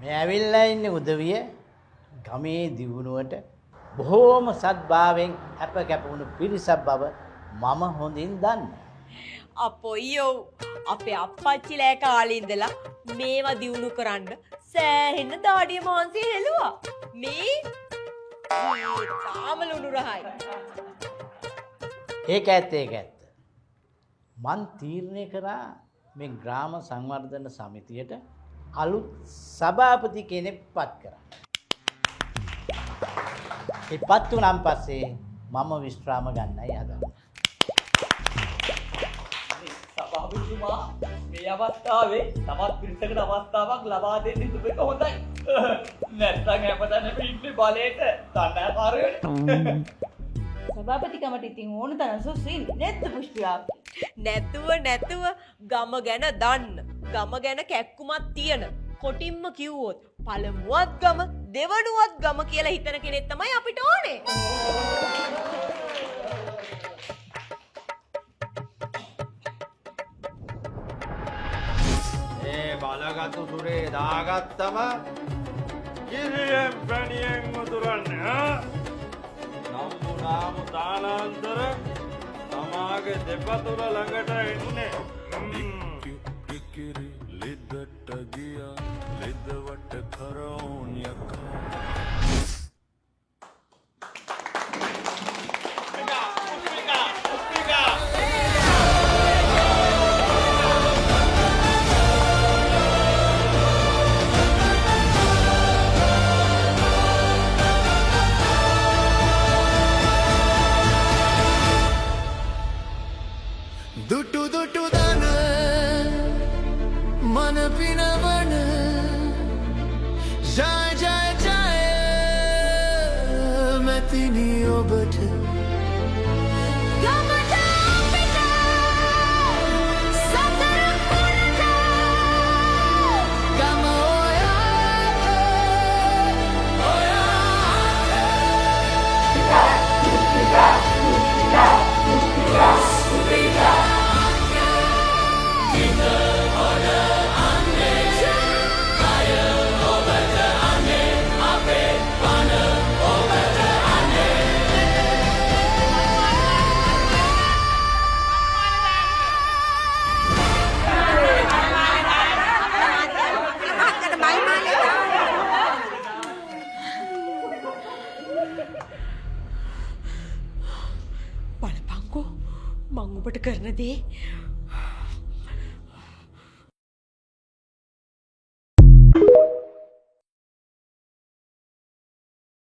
මේ ඇවිල්ලා ඉන්නේ උදවිය ගමේ දියුණුවට බොහෝම සත්භාවයෙන් අප කැපුණු පිරිසක් බව මම හොඳින් දන්නවා. අපොයියෝ අපේ අප්පච්චිලා කාලේ ඉඳලා මේවා දිනු කරන්න සෑහෙන දාඩිය මාංශය හෙළුවා. මේ තාමලුණු රහයි. ඒක ඇත්ත. මන් තීරණය කරා මේ ග්‍රාම සංවර්ධන සමිතියට අලුත් සභාපති කෙනෙක් පත් කරා. ඒ පත් වුණාන් පස්සේ මම විශ්‍රාම ගන්නයි හදන්නේ. සභාපතිතුමා මේ අවස්ථාවේ තවත් පිරිසකට අවස්ථාවක් ලබා දෙන්න ඉතුරු එක හොඳයි. නැත්නම් හැමදාම ඉන්නේ බලයට තණ්හාකාරයෝ. සභාපතිකමට ඉතින් ඕන තරම් සුසින් නැද්ද පුෂ්පියා? නැතුව ගම ගැන දන්න, ගම ගැන කැක්කුමක් තියෙන, කොටින්ම කිව්වොත් පළමුවත් ගම දෙවනුවත් ගම කියලා හිතන කෙනෙක් තමයි අපිට ඕනේ. ඒ බලගත්තු සුරේ දාගත්තම කිරියෙන් පැණියෙන් මුදුරන්නේ නම්බුනාමු තානාන්තර තමාගේ දෙපතුර ළඟට එන්නේ. කිකිරි ලිද්දට ගියා ලිද්දවට කරෝන් යකා. දුටු දුටු දන මන පිනවන ජය ජය ජය මැතිනි ඔබට ගමට අපිට සතර කුණට ගම බලපංකෝ මං ඔබට කරන දේ